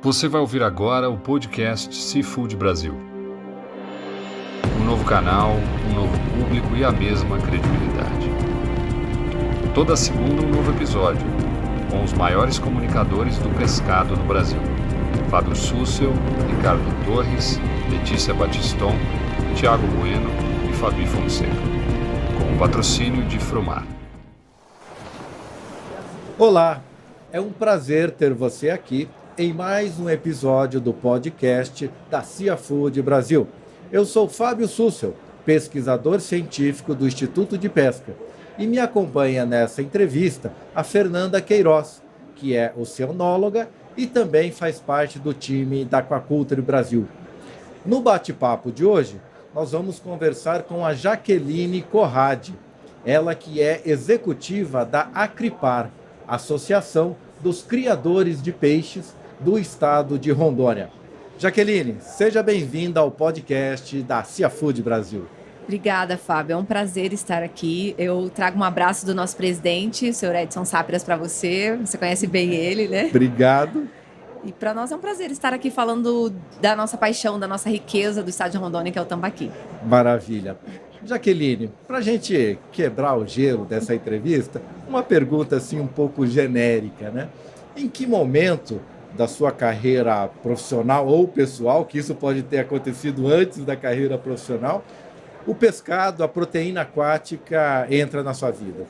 Você vai ouvir agora o podcast Seafood Brasil. Um novo canal, um novo público e a mesma credibilidade. Toda segunda um novo episódio, com os maiores comunicadores do pescado no Brasil. Fábio Sussel, Ricardo Torres, Letícia Batiston, Thiago Bueno e Fabi Fonseca. Com o patrocínio de Frumar. Olá, é um prazer ter você aqui em mais um episódio do podcast da Seafood Brasil. Eu sou Fábio Sussel, pesquisador científico do Instituto de Pesca, e me acompanha nessa entrevista a Fernanda Queiroz, que é oceanóloga e também faz parte do time da Aquaculture Brasil. No bate-papo de hoje, nós vamos conversar com a Jaqueline Corradi, ela que é executiva da Acripar, Associação dos Criadores de Peixes do estado de Rondônia. Jaqueline, seja bem-vinda ao podcast da Seafood Brasil. Obrigada, Fábio. É um prazer estar aqui. Eu trago um abraço do nosso presidente, o senhor Edson Sápiras, para você. Você conhece bem ele, né? Obrigado. E para nós é um prazer estar aqui falando da nossa paixão, da nossa riqueza do estado de Rondônia, que é o tambaqui. Maravilha. Jaqueline, para a gente quebrar o gelo dessa entrevista, uma pergunta assim um pouco genérica, né? Em que momento da sua carreira profissional ou pessoal, que isso pode ter acontecido antes da carreira profissional, o pescado, a proteína aquática entra na sua vida?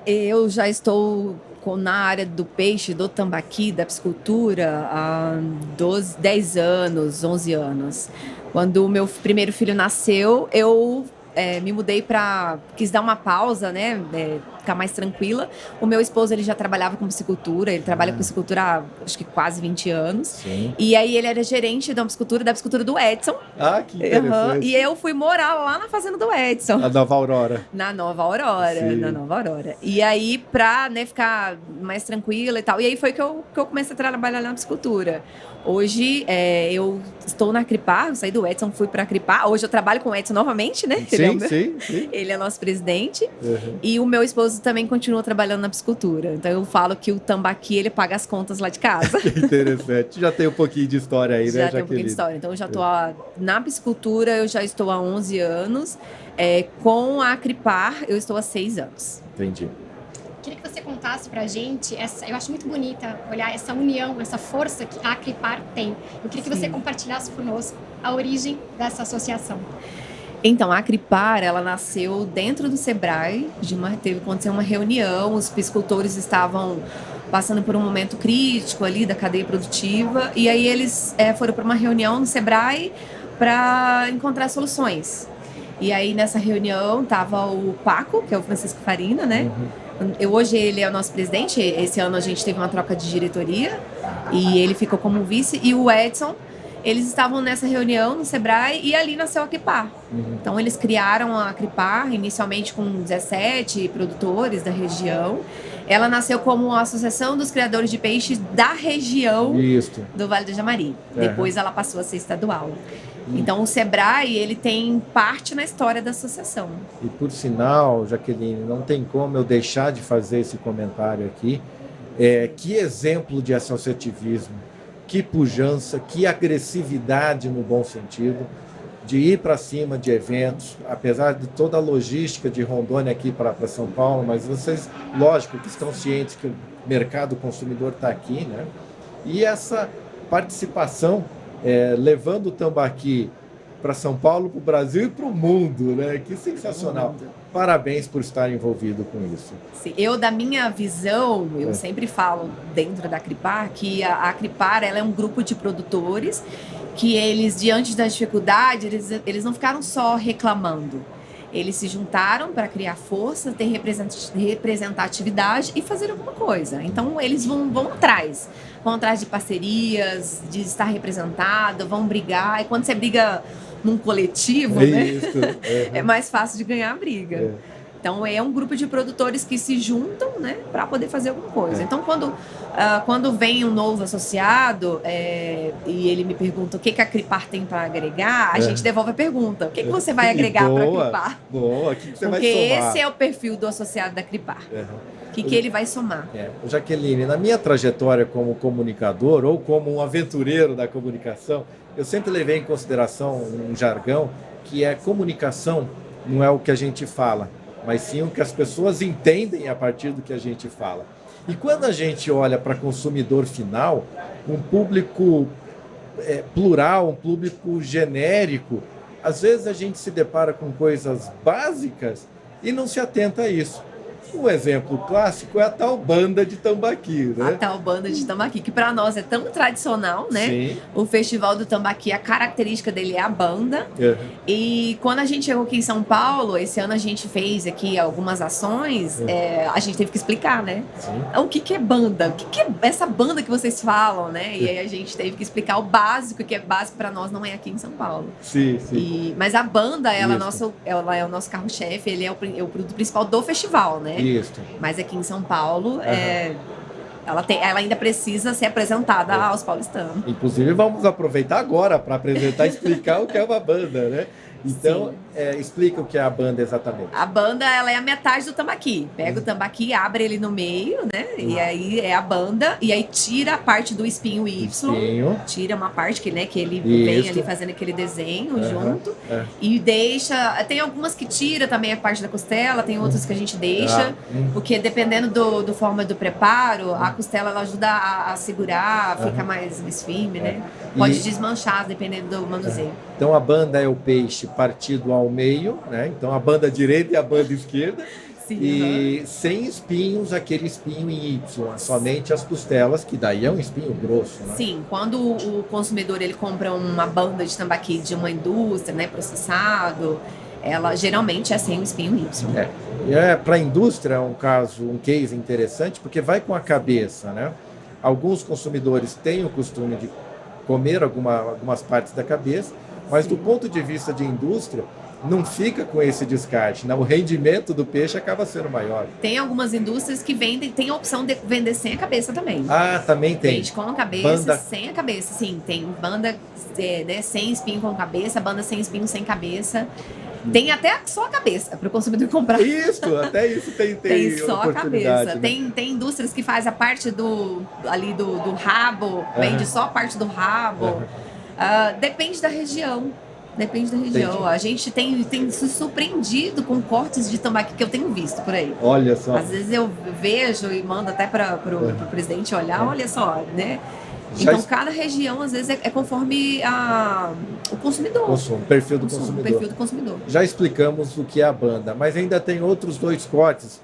Eu já estou na área do peixe, do tambaqui, da piscicultura há 10 anos, 11 anos. Quando o meu primeiro filho nasceu, eu me mudei quis dar uma pausa, né, ficar mais tranquila. O meu esposo, ele já trabalhava com piscicultura, ele trabalha com piscicultura há, acho que quase 20 anos. Sim. E aí ele era gerente da piscicultura do Edson. Ah, que interessante. E eu fui morar lá na fazenda do Edson. A Nova Aurora. Na Nova Aurora. E aí, pra ficar mais tranquila e tal. E aí foi que eu comecei a trabalhar na piscicultura. Hoje, eu estou na Acripar, eu saí do Edson, fui para a Acripar. Hoje eu trabalho com o Edson novamente, né? Sim. Ele é nosso presidente. Uhum. E o meu esposo também continua trabalhando na piscicultura. Então eu falo que o tambaqui, ele paga as contas lá de casa. Que interessante. Já tem um pouquinho de história aí, né, Já tem um pouquinho de história. Então eu já estou na piscicultura, eu já estou há 11 anos. Com a Acripar, eu estou há 6 anos. Entendi. Queria que você contasse pra gente, eu acho muito bonita olhar essa união, essa força que a Acripar tem. Eu queria que você compartilhasse conosco a origem dessa associação. Então, a Acripar, ela nasceu dentro do Sebrae, aconteceu uma reunião, os piscicultores estavam passando por um momento crítico ali da cadeia produtiva, e aí eles foram para uma reunião no Sebrae para encontrar soluções. E aí, nessa reunião, estava o Paco, que é o Francisco Farina, né? Hoje ele é o nosso presidente, esse ano a gente teve uma troca de diretoria, e ele ficou como vice, e o Edson. Eles estavam nessa reunião no Sebrae e ali nasceu a Acripar. Então, eles criaram a Acripar, inicialmente com 17 produtores da região. Ela nasceu como a Associação dos Criadores de Peixes da região do Vale do Jamari. Depois, ela passou a ser estadual. Então, o Sebrae, ele tem parte na história da associação. E, por sinal, Jaqueline, não tem como eu deixar de fazer esse comentário aqui. Que exemplo de associativismo, que pujança, que agressividade no bom sentido, de ir para cima de eventos, apesar de toda a logística de Rondônia aqui para São Paulo, mas vocês, lógico, que estão cientes que o mercado consumidor está aqui, né? E essa participação, levando o tambaqui para São Paulo, para o Brasil e para o mundo, né? Que sensacional. Parabéns por estar envolvido com isso. Sim, da minha visão, eu sempre falo dentro da Acripar que a Acripar, ela é um grupo de produtores que eles, diante das dificuldades, eles não ficaram só reclamando. Eles se juntaram para criar força, ter representatividade e fazer alguma coisa. Então, eles vão atrás. Vão atrás de parcerias, de estar representado, vão brigar. E quando você briga num coletivo, né? É mais fácil de ganhar a briga. Então, é um grupo de produtores que se juntam, né, para poder fazer alguma coisa. Então, quando vem um novo associado e ele me pergunta o que a Acripar tem para agregar, a gente devolve a pergunta. O que você vai agregar para a Acripar? Boa, o que você vai somar? Porque esse é o perfil do associado da Acripar. que ele vai somar. Jaqueline, na minha trajetória como comunicador ou como um aventureiro da comunicação, eu sempre levei em consideração um jargão que é comunicação não é o que a gente fala, mas sim o que as pessoas entendem a partir do que a gente fala. E quando a gente olha para consumidor final, um público plural, um público genérico, às vezes a gente se depara com coisas básicas e não se atenta a isso. Um exemplo clássico é a tal banda de Tambaqui, né? A tal banda de Tambaqui, que para nós é tão tradicional, né? Sim. O Festival do Tambaqui, a característica dele é a banda. Uhum. E quando a gente chegou aqui em São Paulo, esse ano a gente fez aqui algumas ações, a gente teve que explicar, né? Sim. O que é banda? O que é essa banda que vocês falam, né? E aí a gente teve que explicar o básico, que é básico para nós, não é aqui em São Paulo. Sim, sim. Mas a banda, ela é o nosso carro-chefe, ele é o produto principal do festival, né? Isso. Mas aqui em São Paulo, ela ainda precisa ser apresentada aos paulistanos. Inclusive, vamos aproveitar agora para apresentar e explicar o que é uma banda, né? Então, explica o que é a banda exatamente. A banda, ela é a metade do tambaqui. Pega o tambaqui, abre ele no meio, né? E aí é a banda. E aí tira a parte do espinho Y. Tira uma parte que ele vem ali fazendo aquele desenho junto. E deixa... Tem algumas que tira também a parte da costela. Tem outras que a gente deixa. Porque dependendo do forma do preparo, a costela ela ajuda a segurar, fica mais firme, né? Pode desmanchar, dependendo do manuseio. Então, a banda é o peixe partido ao meio, né? Então, a banda direita e a banda esquerda. Sim, e sem espinhos, aquele espinho em Y, somente as costelas, que daí é um espinho grosso, né? Sim, quando o consumidor ele compra uma banda de tambaqui de uma indústria, né, processado, ela geralmente é sem o espinho Y. Para a indústria é um case interessante, porque vai com a cabeça, né? Alguns consumidores têm o costume de comer algumas partes da cabeça, mas do ponto de vista de indústria, não fica com esse descarte, né? O rendimento do peixe acaba sendo maior. Tem algumas indústrias que tem a opção de vender sem a cabeça também. Ah, também tem. Vende com a cabeça, sem a cabeça. Sim, tem banda sem espinho com cabeça, banda sem espinho sem cabeça. Tem até só a cabeça para o consumidor comprar. Isso, até isso tem só a cabeça. Né? Tem indústrias que fazem a parte do rabo, vende só a parte do rabo. Depende da região. Entendi. A gente tem se surpreendido com cortes de tambaqui que eu tenho visto por aí. Olha só. Às vezes eu vejo e mando até para o presidente olhar, olha só, né? Então, cada região, às vezes, é conforme o consumidor. O perfil do consumidor. Já explicamos o que é a banda, mas ainda tem outros 2 cortes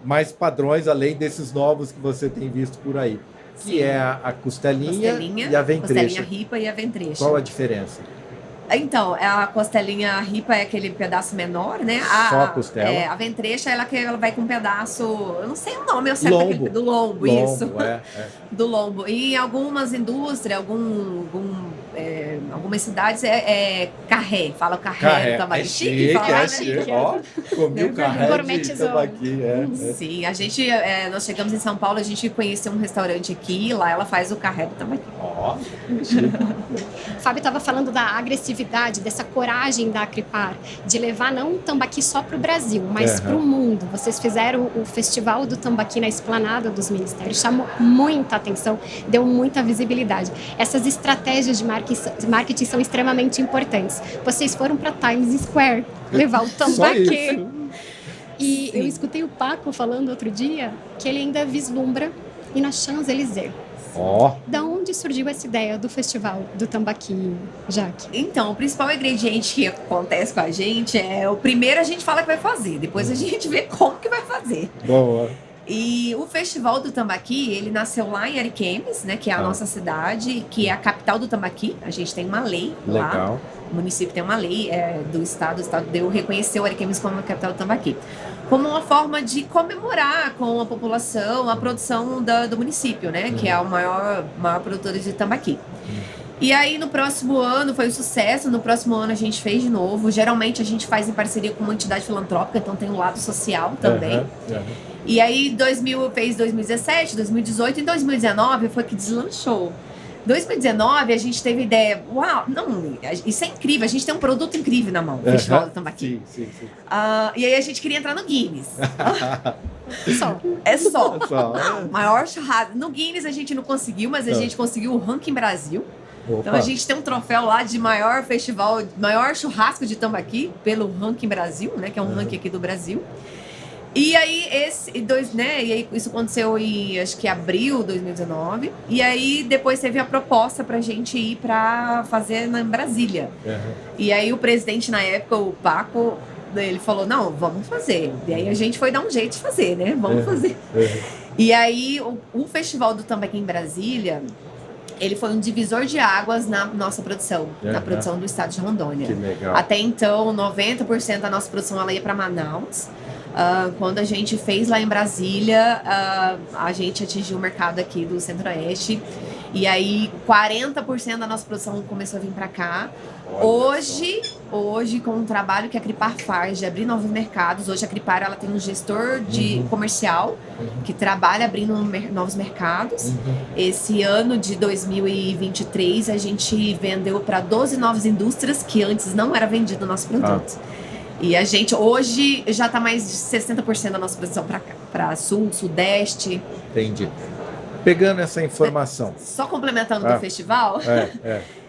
mais padrões, além desses novos que você tem visto por aí. Sim. Que é a costelinha e a ventrecha. Costelinha ripa e a ventrecha. Qual a diferença? Então, a costelinha ripa é aquele pedaço menor, né? Só a costela. A ventrecha, ela vai com um pedaço... Eu não sei o nome, eu sei do lombo, isso. Do lombo. E em algumas indústrias, algumas cidades carré. Fala carré. É chique, Ó, comi o carré de tambaqui. Sim, nós chegamos em São Paulo, a gente conheceu um restaurante aqui, lá ela faz o carré do tambaqui. Ó, O Fábio estava falando da agressividade, dessa coragem da Acripar, de levar não o tambaqui só para o Brasil, mas para o mundo. Vocês fizeram o Festival do Tambaqui na Esplanada dos Ministérios, chamou muita atenção, deu muita visibilidade. Essas estratégias de marketing são extremamente importantes. Vocês foram para Times Square levar o tambaqui. E eu escutei o Paco falando outro dia que ele ainda vislumbra ir na Champs-Élysées. Da onde surgiu essa ideia do Festival do Tambaqui, Jaque? Então, o principal ingrediente que acontece com a gente o primeiro a gente fala que vai fazer, depois a gente vê como que vai fazer. Boa. E o Festival do Tambaqui, ele nasceu lá em Ariquemes, né, que é a nossa cidade, que é a capital do tambaqui. A gente tem uma lei lá. O município tem uma lei do estado, o estado reconheceu Ariquemes como a capital do tambaqui. Como uma forma de comemorar com a população a produção do município, né, que é o maior produtor de tambaqui. E aí, no próximo ano, foi um sucesso. No próximo ano, a gente fez de novo. Geralmente, a gente faz em parceria com uma entidade filantrópica, então tem um lado social também. E aí, fez 2017, 2018 e 2019 foi que deslanchou. 2019 a gente teve ideia, uau, não, isso é incrível, a gente tem um produto incrível na mão, o Festival do Tambaqui. Sim. E aí a gente queria entrar no Guinness. Só. É só. Só. Maior churrasco. No Guinness a gente não conseguiu, mas a gente conseguiu o Ranking Brasil. Então a gente tem um troféu lá de maior festival, maior churrasco de tambaqui pelo Ranking Brasil, né? Que é um ranking aqui do Brasil. E aí, e aí isso aconteceu em, acho que abril de 2019. E aí, depois teve a proposta pra gente ir pra fazer em Brasília. E aí, o presidente na época, o Paco, ele falou, não, vamos fazer. E aí, a gente foi dar um jeito de fazer, né? Vamos fazer. E aí, o Festival do Tambaqui em Brasília, ele foi um divisor de águas na nossa produção, na produção do estado de Rondônia. Que legal. Até então, 90% da nossa produção ela ia para Manaus. Quando a gente fez lá em Brasília, a gente atingiu o mercado aqui do Centro-Oeste. E aí, 40% da nossa produção começou a vir para cá. Hoje, com o trabalho que a Cripar faz de abrir novos mercados, hoje a Cripar ela tem um gestor de comercial que trabalha abrindo novos mercados. Esse ano de 2023, a gente vendeu para 12 novas indústrias que antes não era vendido o nosso produto. E a gente hoje já está mais de 60% da nossa produção para cá, para Sul, Sudeste. Entendi. Pegando essa informação. Só complementando do festival.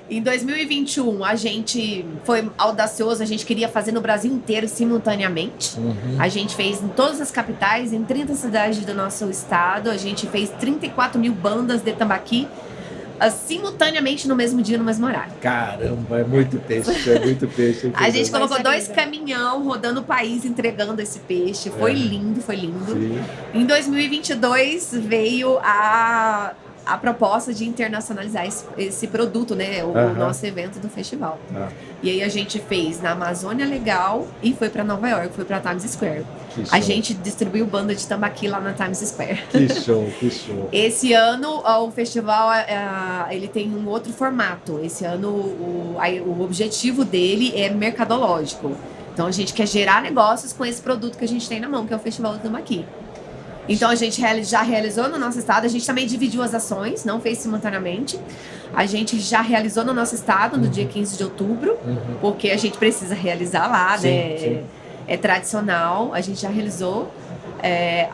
Em 2021, a gente foi audacioso, a gente queria fazer no Brasil inteiro simultaneamente. A gente fez em todas as capitais, em 30 cidades do nosso estado. A gente fez 34 mil bandas de tambaqui simultaneamente no mesmo dia, no mesmo horário. Caramba, é muito peixe. A gente colocou 2 caminhão rodando o país entregando esse peixe. Foi lindo. Sim. Em 2022 veio a proposta de internacionalizar esse produto, né? O nosso evento do festival. E aí a gente fez na Amazônia Legal e foi para Nova York, foi para Times Square. A gente distribuiu banda de tambaqui lá na Times Square. Que show. Esse ano o festival ele tem um outro formato. Esse ano o objetivo dele é mercadológico. Então a gente quer gerar negócios com esse produto que a gente tem na mão, que é o Festival do Tambaqui. Então a gente já realizou no nosso estado, a gente também dividiu as ações, não fez simultaneamente. A gente já realizou no nosso estado no dia 15 de outubro, porque a gente precisa realizar lá, né? Sim. É tradicional, a gente já realizou.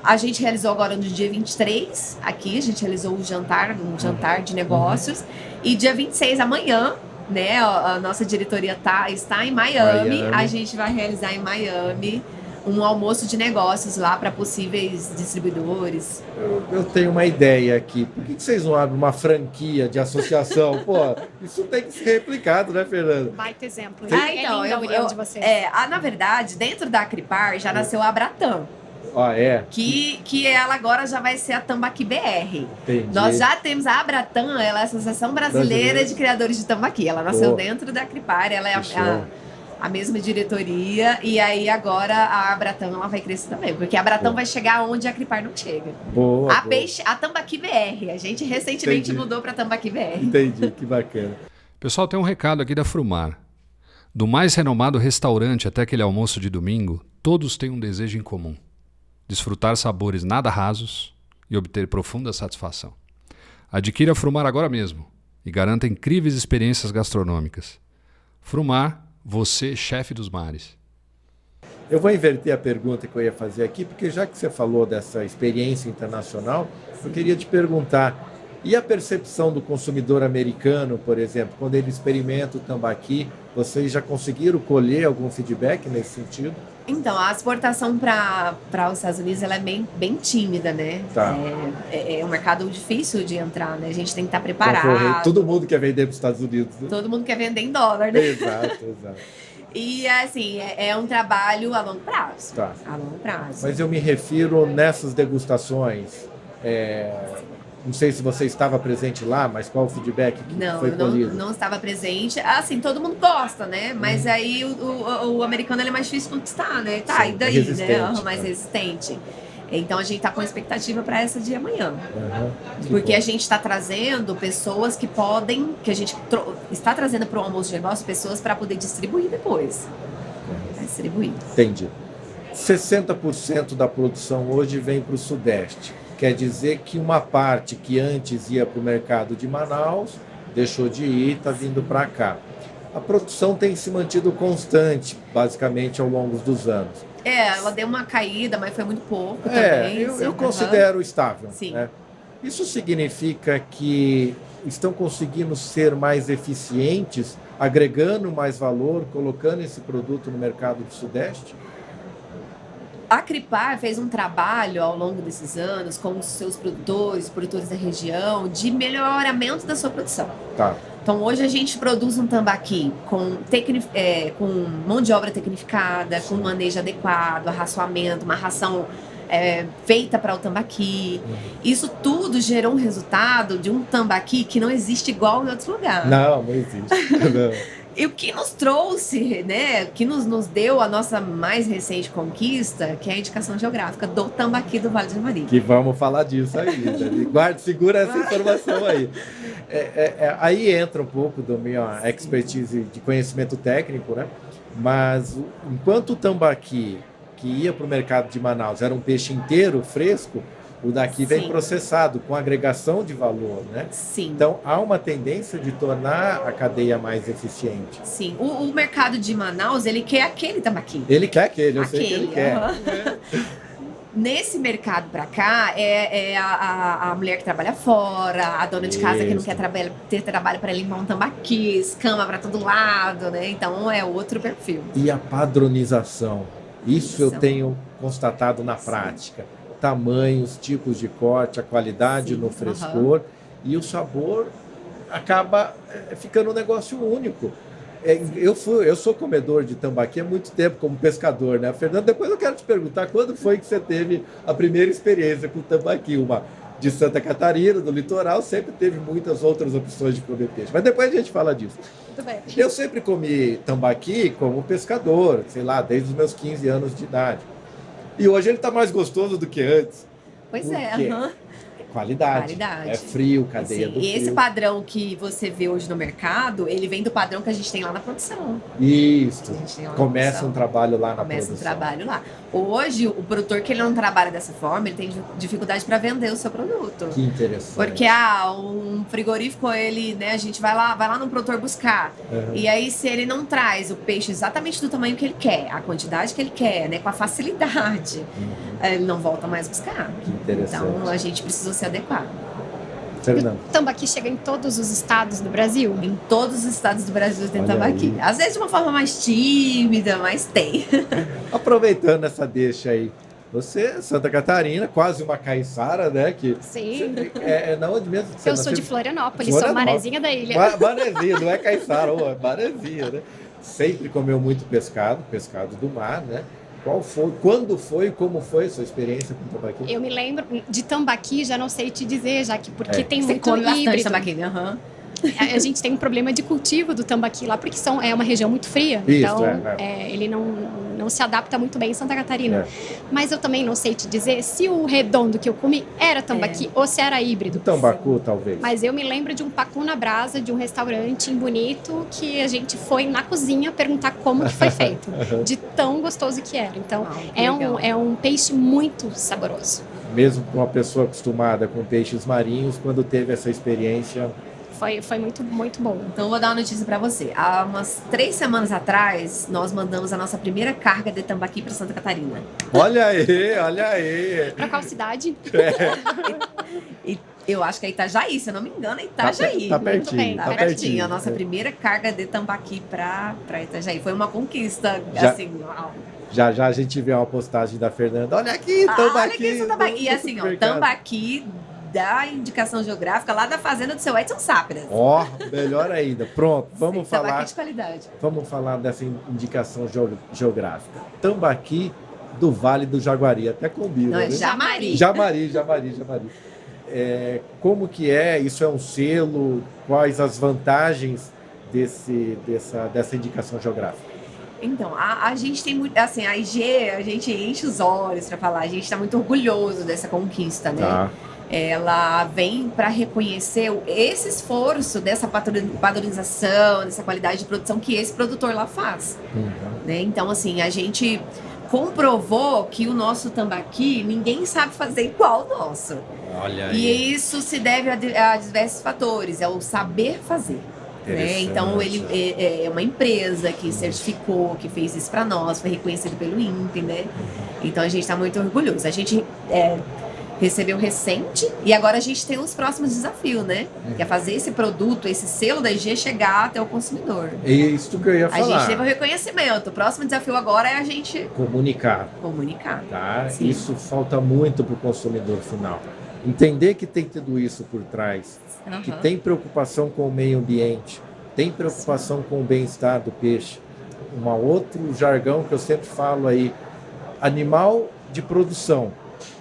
A gente realizou agora no dia 23, aqui, a gente realizou um jantar de negócios. E dia 26, amanhã, né? A nossa diretoria está em Miami. A gente vai realizar em Miami um almoço de negócios lá para possíveis distribuidores. Eu tenho uma ideia aqui. Por que vocês não abrem uma franquia de associação? Pô, isso tem que ser replicado, né, Fernanda? Baita exemplo. Então, é lindo a união de vocês. Na verdade, dentro da Cripar já nasceu a Abratam. Que ela agora já vai ser a Tambaqui BR. Entendi. Nós já temos a Abratam, ela é a Associação Brasileira de Criadores de Tambaqui. Ela nasceu dentro da Cripar, ela é a mesma diretoria, e aí agora a Abratam ela vai crescer também, porque a Abratam vai chegar onde a Cripar não chega. A Tambaqui BR, a gente recentemente mudou para Tambaqui BR. Entendi, que bacana. Pessoal, tem um recado aqui da Frumar. Do mais renomado restaurante até aquele almoço de domingo, todos têm um desejo em comum: desfrutar sabores nada rasos e obter profunda satisfação. Adquira a Frumar agora mesmo e garanta incríveis experiências gastronômicas. Frumar, você, chefe dos mares. Eu vou inverter a pergunta que eu ia fazer aqui, porque já que você falou dessa experiência internacional, eu queria te perguntar, e a percepção do consumidor americano, por exemplo, quando ele experimenta o tambaqui, vocês já conseguiram colher algum feedback nesse sentido? Então, a exportação para os Estados Unidos ela é bem tímida, né? É um mercado difícil de entrar, né? A gente tem que estar preparado. Todo mundo quer vender para os Estados Unidos. Né? Todo mundo quer vender em dólar, né? Exato. E, assim, é um trabalho a longo prazo. A longo prazo. Mas eu me refiro nessas degustações. Não sei se você estava presente lá, mas qual o feedback que foi colhido? Não estava presente. Assim, todo mundo gosta, né? Mas aí o americano ele é mais difícil conquistar, né? Sim, e daí, né? Mais resistente. Então a gente está com expectativa para essa de amanhã. Porque a gente está trazendo pessoas que a gente está trazendo para o almoço de negócio pessoas para poder distribuir depois. Distribuir. Entendi. 60% da produção hoje vem para o Sudeste. Quer dizer que uma parte que antes ia para o mercado de Manaus deixou de ir, está vindo para cá. A produção tem se mantido constante, basicamente, ao longo dos anos. Ela deu uma caída, mas foi muito pouco também. Eu considero estável. Sim. Né? Isso significa que estão conseguindo ser mais eficientes, agregando mais valor, colocando esse produto no mercado do Sudeste? A Cripar fez um trabalho ao longo desses anos com os seus produtores da região, de melhoramento da sua produção. Tá. Então, hoje a gente produz um tambaqui com mão de obra tecnificada, com manejo adequado, arraçoamento, uma ração feita para o tambaqui. Isso tudo gerou um resultado de um tambaqui que não existe igual em outro lugar. Não existe. Não. E o que nos trouxe, né, o que nos deu a nossa mais recente conquista, que é a indicação geográfica do tambaqui do Vale do Javari. Que vamos falar disso aí. Segura essa informação aí. Aí entra um pouco da minha expertise de conhecimento técnico, né? Mas enquanto o tambaqui que ia para o mercado de Manaus era um peixe inteiro, fresco, o daqui vem processado, com agregação de valor, né? Sim. Então, há uma tendência de tornar a cadeia mais eficiente. Sim. O mercado de Manaus, ele quer aquele tambaqui. Ele quer aquele, eu sei que ele quer. Nesse mercado para cá, a mulher que trabalha fora, a dona de casa que não quer ter trabalho para limpar um tambaqui, escama para todo lado, né? Então, é outro perfil. E a padronização? Isso eu tenho constatado na prática. Tamanhos, tipos de corte, a qualidade no frescor e o sabor acaba ficando um negócio único. Eu sou comedor de tambaqui há muito tempo como pescador, né? Fernando, depois eu quero te perguntar quando foi que você teve a primeira experiência com tambaqui, uma de Santa Catarina, do litoral, sempre teve muitas outras opções de comer peixe, mas depois a gente fala disso. Muito bem. Eu sempre comi tambaqui como pescador, sei lá, desde os meus 15 anos de idade. E hoje ele está mais gostoso do que antes. Pois é. Qualidade. É frio, cadeia do frio. E esse padrão que você vê hoje no mercado, ele vem do padrão que a gente tem lá na produção. Isso. Começa um trabalho lá na produção. Começa um trabalho lá. Hoje, o produtor que ele não trabalha dessa forma, ele tem dificuldade para vender o seu produto. Que interessante. Porque um frigorífico, ele, né, a gente vai lá no produtor buscar. E aí, se ele não traz o peixe exatamente do tamanho que ele quer, a quantidade que ele quer, né, com a facilidade, ele não volta mais buscar. Que interessante. Então, a gente precisa se adequar. Fernando. O tambaqui chega em todos os estados do Brasil? Em todos os estados do Brasil tem tambaqui. Às vezes de uma forma mais tímida, mas tem. Aproveitando essa deixa aí, você, Santa Catarina, quase uma caiçara, né? Sim. Na onde mesmo que você Eu sou de Florianópolis, sou marezinha da ilha. Marezinha, não é caiçara, é marezinha, né? Sempre comeu muito pescado do mar, né? Quando foi, como foi a sua experiência com tambaqui? Eu me lembro de tambaqui, já não sei te dizer, porque tem você muito come bastante híbrido. Tambaqui, né? A gente tem um problema de cultivo do tambaqui lá, porque é uma região muito fria. Isso, então, ele não se adapta muito bem em Santa Catarina. Mas eu também não sei te dizer se o redondo que eu comi era tambaqui ou se era híbrido. Tambacu, talvez. Mas eu me lembro de um pacu na brasa, de um restaurante em Bonito, que a gente foi na cozinha perguntar como que foi feito. De tão gostoso que era. Então, é um peixe muito saboroso. Mesmo para uma pessoa acostumada com peixes marinhos, quando teve essa experiência... Foi muito, muito bom. Então, eu vou dar uma notícia para você. Há umas 3 semanas atrás, nós mandamos a nossa primeira carga de tambaqui para Santa Catarina. Olha aí! Para qual cidade? E eu acho que é Itajaí, se eu não me engano, é Itajaí. Tá pertinho. Tá pertinho. A nossa primeira carga de tambaqui para Itajaí. Foi uma conquista, assim... Já a gente vê uma postagem da Fernanda. Olha aqui, tambaqui. Olha aqui, tambaqui. E assim, tambaqui da indicação geográfica lá da fazenda do seu Edson Sapras. Melhor ainda. Pronto, vamos falar. Tambaqui de qualidade. Vamos falar dessa indicação geográfica. Tambaqui do Vale do Jaguari, até combina. Não, é Jamari. Jamari. Como que é? Isso é um selo? Quais as vantagens dessa indicação geográfica? Então, a gente tem muito, assim, a IG, a gente enche os olhos para falar, a gente está muito orgulhoso dessa conquista, né? Tá. Ela vem para reconhecer esse esforço dessa padronização, dessa qualidade de produção que esse produtor lá faz. Né? Então, assim, a gente comprovou que o nosso tambaqui, ninguém sabe fazer igual o nosso. Olha aí. E isso se deve a diversos fatores, é o saber fazer. Né? Então, ele é uma empresa que certificou, que fez isso para nós, foi reconhecido pelo INPE, né? Então, a gente está muito orgulhoso. A gente recebeu recente e agora a gente tem os próximos desafios, né? Que é fazer esse produto, esse selo da IG chegar até o consumidor. É isso que eu ia falar. A gente teve o reconhecimento. O próximo desafio agora é a gente comunicar. Tá? Isso falta muito para o consumidor final. Entender que tem tudo isso por trás, que tem preocupação com o meio ambiente, tem preocupação com o bem-estar do peixe. Um outro jargão que eu sempre falo aí, animal de produção,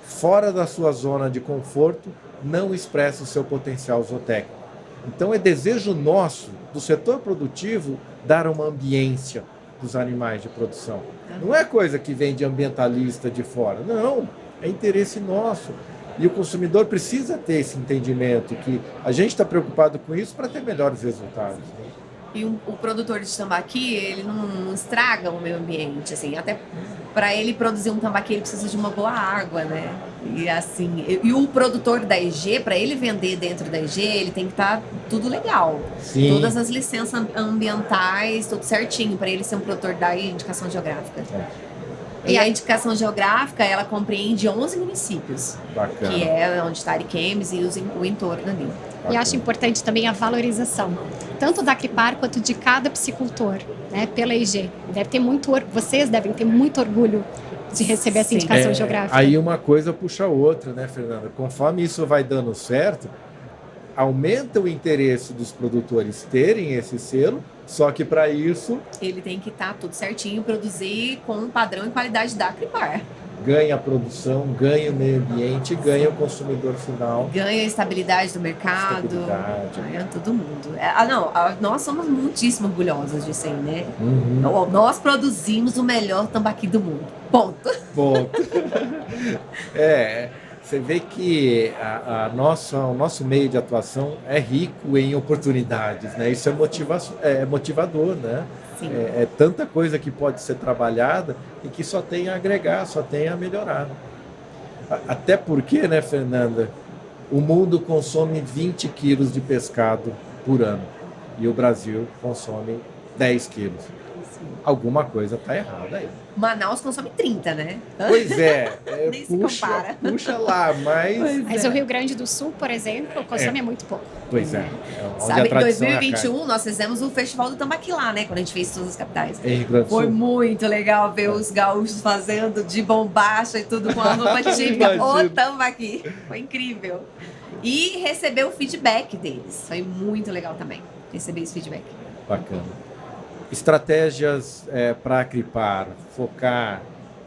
fora da sua zona de conforto, não expressa o seu potencial zootécnico. Então é desejo nosso, do setor produtivo, dar uma ambiência dos animais de produção. Não é coisa que vem de ambientalista de fora, não, é interesse nosso. E o consumidor precisa ter esse entendimento que a gente está preocupado com isso para ter melhores resultados. E o produtor de tambaqui, ele não estraga o meio ambiente, assim, até para ele produzir um tambaqui, ele precisa de uma boa água, né? E assim, e o produtor da IG, para ele vender dentro da IG, ele tem que estar tudo legal. Sim. Todas as licenças ambientais, tudo certinho, para ele ser um produtor da indicação geográfica. E a indicação geográfica, ela compreende 11 municípios. Bacana. Que é onde está Ariquemes e o entorno ali. E acho importante também a valorização, tanto da Acripar quanto de cada piscicultor, né, pela IG. Vocês devem ter muito orgulho de receber essa indicação geográfica. Aí uma coisa puxa a outra, né, Fernanda? Conforme isso vai dando certo, aumenta o interesse dos produtores terem esse selo, só que para isso ele tem que estar tudo certinho, produzir com um padrão e qualidade da Acripar. Ganha a produção, ganha o meio ambiente, ganha o consumidor final. Ganha a estabilidade do mercado. Ganha todo mundo. Nós somos muitíssimo orgulhosos disso aí, né? Nós produzimos o melhor tambaqui do mundo. Ponto. Você vê que o nosso meio de atuação é rico em oportunidades, né? Isso é motivador, né? Sim. É tanta coisa que pode ser trabalhada e que só tem a agregar, só tem a melhorar. Até porque, né, Fernanda, o mundo consome 20 quilos de pescado por ano e o Brasil consome 10 quilos. Sim. Alguma coisa está errada aí. Once consome 30, né? Pois é. Nem se compara. Puxa lá, mas o Rio Grande do Sul, por exemplo, consome muito pouco. Pois é. Sabe, em 2021 nós fizemos o Festival do Tambaqui lá, né? Quando a gente fez todas as capitais. Foi muito legal ver os gaúchos fazendo de bombacha e tudo com a roupa típica. O tambaqui. Foi incrível. E receber o feedback deles. Foi muito legal também, receber esse feedback. Bacana. Estratégias para Acripar, focar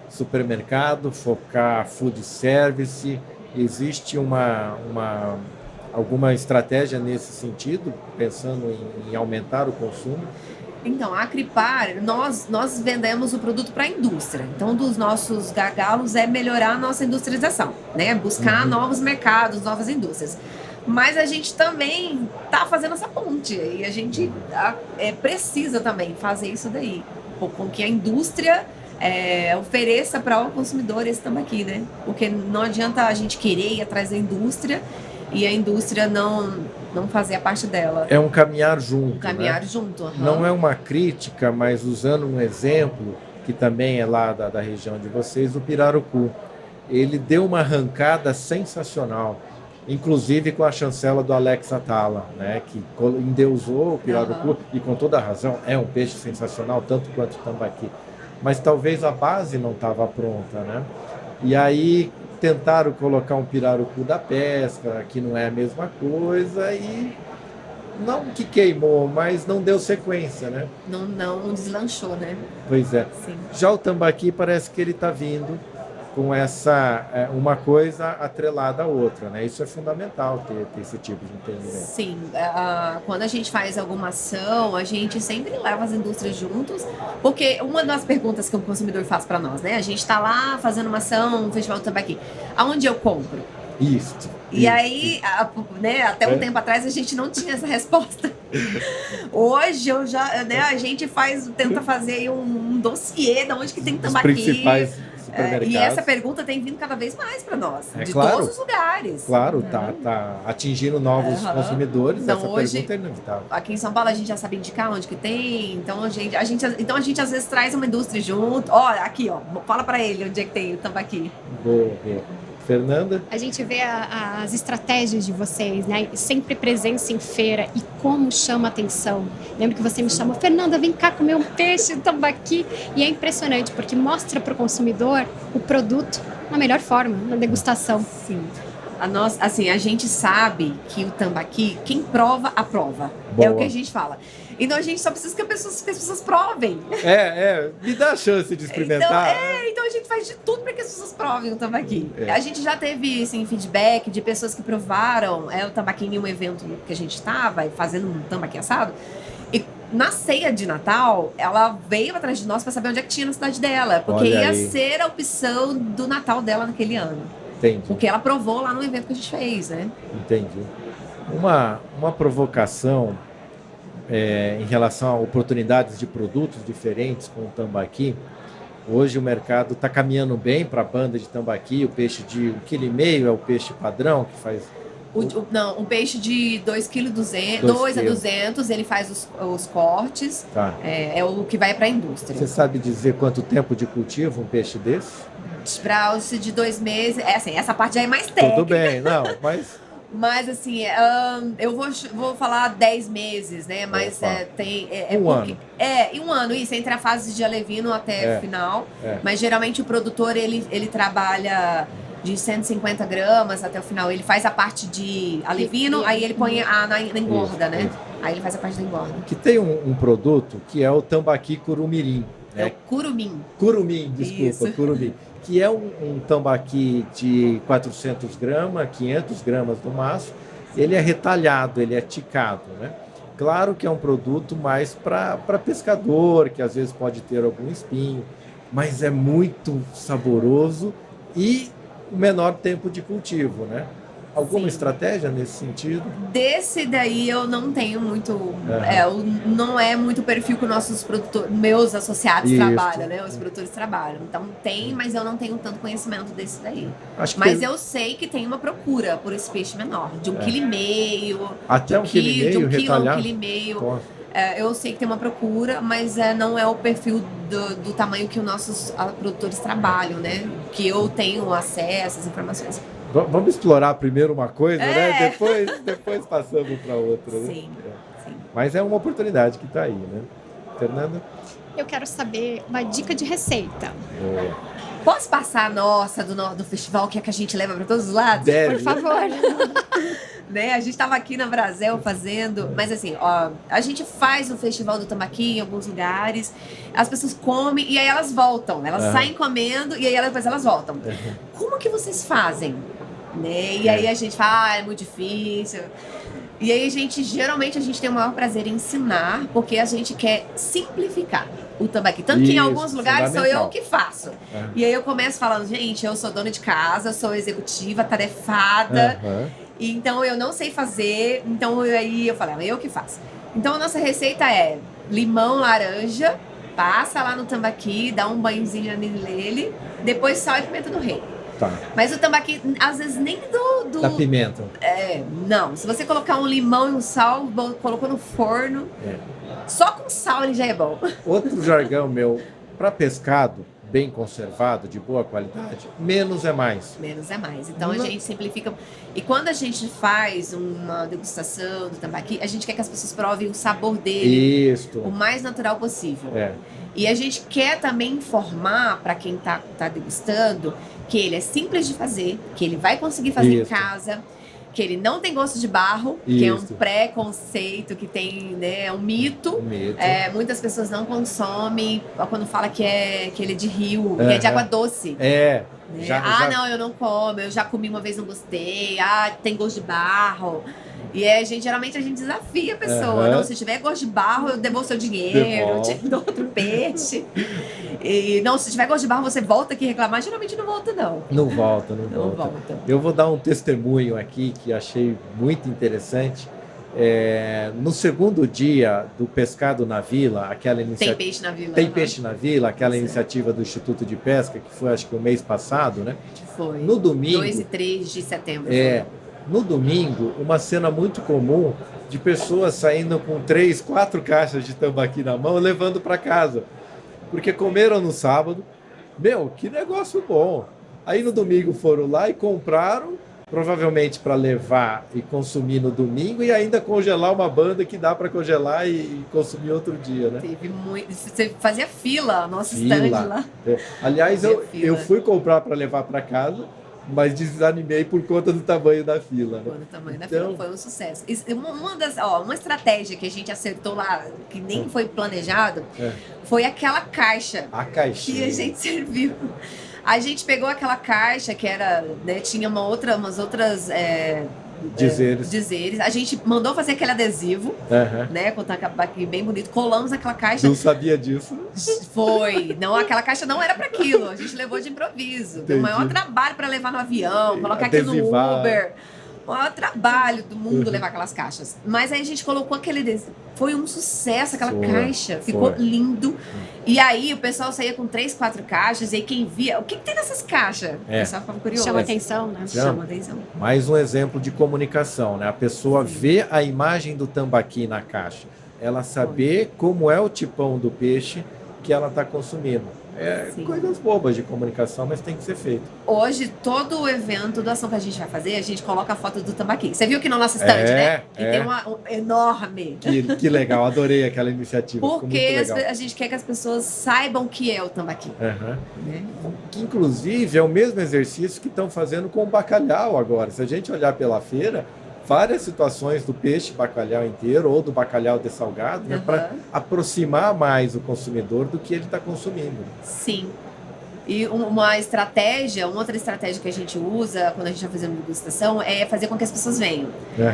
supermercado, focar food service, existe alguma estratégia nesse sentido, pensando em aumentar o consumo? Então, a Acripar, nós vendemos o produto para a indústria. Então, um dos nossos gargalos é melhorar a nossa industrialização, né? Buscar novos mercados, novas indústrias. Mas a gente também está fazendo essa ponte e a gente precisa também fazer isso daí, com que a indústria ofereça para o consumidor esse tambaqui, né? Porque não adianta a gente querer ir atrás da indústria e a indústria não fazer a parte dela. É um caminhar junto. Junto. Não é uma crítica, mas usando um exemplo que também é lá da região de vocês, o pirarucu. Ele deu uma arrancada sensacional. Inclusive com a chancela do Alex Atala, né, que endeusou o pirarucu, e com toda a razão, é um peixe sensacional, tanto quanto o tambaqui. Mas talvez a base não estava pronta, né? E aí tentaram colocar um pirarucu da pesca, que não é a mesma coisa, e não que queimou, mas não deu sequência, né? Não deslanchou, né? Pois é. Sim. Já o tambaqui parece que ele está vindo com uma coisa atrelada à outra, né? Isso é fundamental, ter esse tipo de entendimento. Sim, quando a gente faz alguma ação, a gente sempre leva as indústrias juntos, porque uma das perguntas que o consumidor faz para nós, né? A gente está lá fazendo uma ação, um festival do tambaqui. Aonde eu compro? Isso. E aí, né, até um tempo atrás a gente não tinha essa resposta. Hoje a gente tenta fazer aí um dossiê de onde que tem tambaqui. Os principais supermercados. E essa pergunta tem vindo cada vez mais para nós, de claro, todos os lugares. Claro, tá atingindo novos consumidores, então, essa hoje, pergunta é inevitável. Aqui em São Paulo a gente já sabe indicar onde que tem, então a gente às vezes traz uma indústria junto. Ó, aqui, ó, fala para ele onde é que tem o tambaqui. Boa. Fernanda? A gente vê as estratégias de vocês, né? Sempre presença em feira e como chama a atenção. Lembro que você me chamou, Fernanda, vem cá comer um peixe de tambaqui. E é impressionante, porque mostra para o consumidor o produto na melhor forma, na degustação. Sim. A gente sabe que o tambaqui, quem prova, aprova. Boa. É o que a gente fala. Então a gente só precisa que as pessoas provem. Me dá a chance de experimentar. Então a gente faz de tudo para que as pessoas provem o tambaqui. É. A gente já teve assim, feedback de pessoas que provaram o tambaqui em um evento que a gente estava fazendo um tambaqui assado. E na ceia de Natal, ela veio atrás de nós para saber onde é que tinha na cidade dela. Porque Olha ia aí. ser a opção do Natal dela naquele ano. Entendi. Porque ela provou lá no evento que a gente fez, né? Entendi. Uma provocação em relação a oportunidades de produtos diferentes com o tambaqui. Hoje o mercado está caminhando bem para a banda de tambaqui. O peixe de 1,5 kg é o peixe padrão que faz... Um peixe de 2,2 kg, 2 a 200, ele faz os cortes. Tá. É o que vai para a indústria. Você sabe dizer quanto tempo de cultivo um peixe desse? Para os de 2 meses, essa parte já é mais técnica. Tudo bem, não, mas... Mas assim, eu vou falar 10 meses, né? Mas tem... ano. Em um ano, isso, entre a fase de alevino até o final. Mas geralmente o produtor, ele trabalha de 150 gramas até o final. Ele faz a parte de alevino, aí ele põe na engorda, né? Aí ele faz a parte da engorda. Que tem um produto que é o tambaqui curumirim. É o curumim. Curumim, desculpa, curumim. Que é um tambaqui de 400 gramas, 500 gramas no máximo. Ele é retalhado, ele é ticado, né? Claro que é um produto mais para pescador, que às vezes pode ter algum espinho, mas é muito saboroso e o menor tempo de cultivo, né? Alguma estratégia nesse sentido? Desse daí eu não tenho muito... não é muito o perfil que nossos produtores, meus associados trabalham, né? Os produtores trabalham. Então tem, mas eu não tenho tanto conhecimento desse daí. Mas eu sei que tem uma procura por esse peixe menor, de 1,5 kg. Até 1,5 kg, de 1 retalhado? quilo, 1,5 kg. Eu sei que tem uma procura, mas não é o perfil do tamanho que os nossos produtores trabalham, né? Que eu tenho acesso às informações. Vamos explorar primeiro uma coisa, né? Depois passamos para outra. Sim, né? sim. Mas é uma oportunidade que está aí, né? Fernanda? Eu quero saber uma dica de receita. Posso passar a nossa do festival, que é que a gente leva para todos os lados? Deve. Por favor. Né? A gente estava aqui na Brasel fazendo, mas assim, ó, a gente faz o Festival do Tambaqui em alguns lugares, as pessoas comem e aí elas voltam, elas saem comendo e aí depois elas voltam. Como que vocês fazem? Né? E aí a gente fala, é muito difícil. E aí geralmente a gente tem o maior prazer em ensinar, porque a gente quer simplificar o tambaqui. Tanto que em alguns lugares sou eu que faço. E aí eu começo falando, gente, eu sou dona de casa, sou executiva, tarefada. Então eu não sei fazer, então aí eu falo, eu que faço. Então a nossa receita é limão, laranja, passa lá no tambaqui, dá um banhozinho nele, depois sal e pimenta do rei. Tá. Mas o tambaqui, às vezes nem da pimenta. Não, se você colocar um limão e um sal, colocou no forno, só com sal ele já é bom. Outro jargão meu, para pescado bem conservado, de boa qualidade, menos é mais. Menos é mais. Então a gente simplifica. E quando a gente faz uma degustação do tambaqui, a gente quer que as pessoas provem o sabor dele o mais natural possível. E a gente quer também informar para quem tá degustando que ele é simples de fazer, que ele vai conseguir fazer em casa, que ele não tem gosto de barro, que é um preconceito, que tem, né, é um mito. Muitas pessoas não consomem quando fala que ele é de rio, que é de água doce. Não, eu não como, eu já comi uma vez, não gostei, tem gosto de barro. E geralmente a gente desafia a pessoa. Uhum. Não, se tiver gosto de barro, eu devolvo seu dinheiro, eu te dou outro peixe. E não, se tiver gosto de barro, você volta aqui reclamar. Geralmente não volta, não. Não volta. Não volta. Eu vou dar um testemunho aqui que achei muito interessante. No segundo dia do Pescado na Vila, aquela iniciativa... Tem peixe na vila. Tem peixe na Vila, aquela iniciativa do Instituto de Pesca, que foi acho que o mês passado, né? Foi. No domingo... 2 e 3 de setembro. No domingo, uma cena muito comum de pessoas saindo com 3, 4 caixas de tambaqui na mão, levando para casa. Porque comeram no sábado. Meu, que negócio bom! Aí no domingo foram lá e compraram, provavelmente para levar e consumir no domingo e ainda congelar uma banda que dá para congelar e consumir outro dia, né? Teve muito. Você fazia fila, nosso stand lá. Aliás, eu fui comprar para levar para casa, mas desanimei por conta do tamanho da fila. Né? O tamanho da fila foi um sucesso. Uma estratégia que a gente acertou lá, que nem foi planejado, foi aquela caixa. A caixinha. Que a gente serviu. A gente pegou aquela caixa que era, né, tinha umas outras dizeres. A gente mandou fazer aquele adesivo, né, com o tambaqui bem bonito. Colamos aquela caixa. Não sabia disso. Foi. Não, aquela caixa não era para aquilo. A gente levou de improviso. Deu o maior trabalho para levar no avião, colocar aqui no Uber. O maior trabalho do mundo levar aquelas caixas. Mas aí a gente colocou aquele adesivo. Foi um sucesso aquela caixa. Ficou lindo. E aí o pessoal saía com 3, 4 caixas. E aí quem via... O que tem nessas caixas? O pessoal ficava curioso. Chama atenção, né? Chama atenção. Mais um exemplo de comunicação, né? A pessoa vê a imagem do tambaqui na caixa. Ela saber como é o tipão do peixe que ela está consumindo. Coisas bobas de comunicação, mas tem que ser feito. Hoje, todo o evento, doação que a gente vai fazer, a gente coloca a foto do tambaqui. Você viu que no nosso stand, né? Que tem um enorme. Que legal, adorei aquela iniciativa. Porque a gente quer que as pessoas saibam o que é o tambaqui. Né? Que, inclusive, é o mesmo exercício que estão fazendo com o bacalhau agora. Se a gente olhar pela feira, várias situações do peixe bacalhau inteiro ou do bacalhau dessalgado, né, para aproximar mais o consumidor do que ele está consumindo. Sim. E uma outra estratégia que a gente usa quando a gente está fazendo degustação é fazer com que as pessoas venham.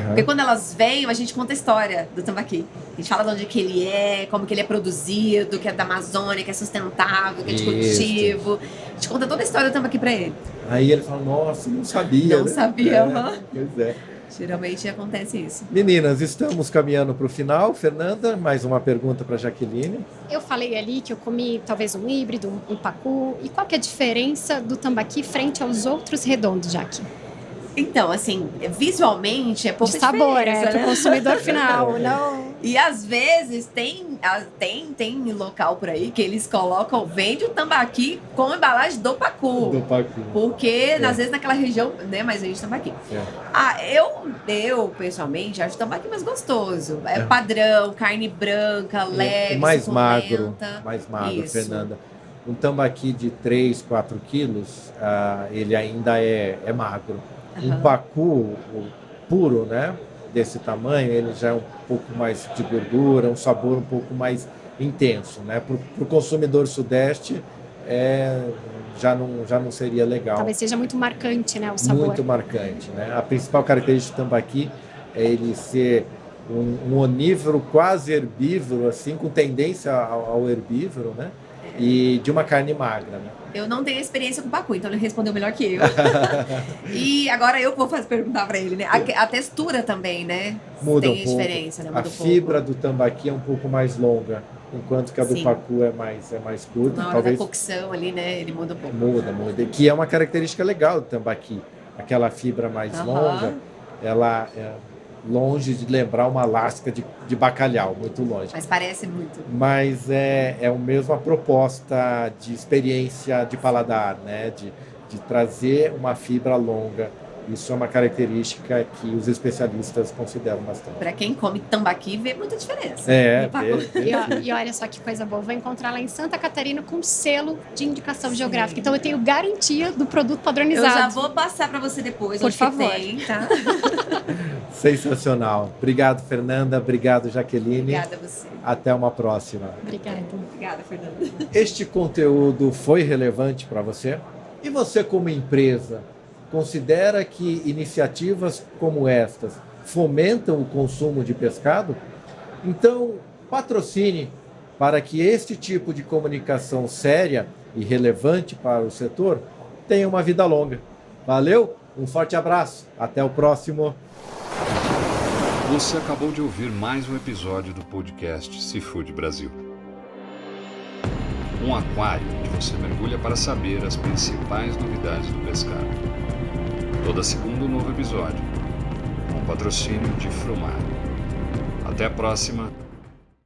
Porque quando elas vêm, a gente conta a história do tambaqui. A gente fala de onde que ele é, como que ele é produzido, que é da Amazônia, que é sustentável, que é de cultivo. A gente conta toda a história do tambaqui para ele. Aí ele fala, nossa, não sabia. Não sabia. Pois é. Geralmente acontece isso. Meninas, estamos caminhando para o final. Fernanda, mais uma pergunta para a Jaqueline. Eu falei ali que eu comi talvez um híbrido, um pacu. E qual que é a diferença do tambaqui frente aos outros redondos, Jaque? Então, assim, visualmente é pouco de sabor, né? Para o consumidor final, não... E às vezes tem local por aí que eles colocam, vende o tambaqui com embalagem do pacu. Porque, às vezes, naquela região, né, mas vende tambaqui. Eu, pessoalmente, acho o tambaqui mais gostoso. É padrão, carne branca, leve, mais magro, Isso. Fernanda. Um tambaqui de 3, 4 quilos, ele ainda é magro. Um pacu puro, né, desse tamanho, ele já é um pouco mais de gordura, um sabor um pouco mais intenso, né? Para o consumidor sudeste, já não seria legal. Talvez seja muito marcante, né, o sabor. Muito marcante, né? A principal característica do tambaqui é ele ser um onívoro quase herbívoro, assim, com tendência ao herbívoro, né? E de uma carne magra, né? Eu não tenho experiência com pacu, então ele respondeu melhor que eu. E agora eu vou perguntar para ele, né? A textura também, né? Muda tem um pouco. Diferença, né? Muda a fibra do tambaqui é um pouco mais longa, enquanto que a do pacu é mais curta. Na hora da cocção ali, né? Ele muda um pouco. Muda. Que é uma característica legal do tambaqui. Aquela fibra mais longa, ela longe de lembrar uma lasca de bacalhau, muito longe. Mas parece muito. Mas é a mesma proposta de experiência de paladar, né? De trazer uma fibra longa. Isso é uma característica que os especialistas consideram bastante. Para quem come tambaqui, vê muita diferença. E olha só que coisa boa, vou encontrar lá em Santa Catarina com selo de indicação geográfica. Então eu tenho garantia do produto padronizado. Eu já vou passar para você depois, por favor. Tem, tá? Sensacional. Obrigado, Fernanda. Obrigado, Jaqueline. Obrigada a você. Até uma próxima. Obrigada, Fernanda. Este conteúdo foi relevante para você? E você, como empresa, considera que iniciativas como estas fomentam o consumo de pescado. Então, patrocine para que este tipo de comunicação séria e relevante para o setor tenha uma vida longa. Valeu? Um forte abraço. Até o próximo. Você acabou de ouvir mais um episódio do podcast Seafood Brasil. Um aquário onde você mergulha para saber as principais novidades do pescado. Toda segunda um novo episódio, com patrocínio de Frumar. Até a próxima.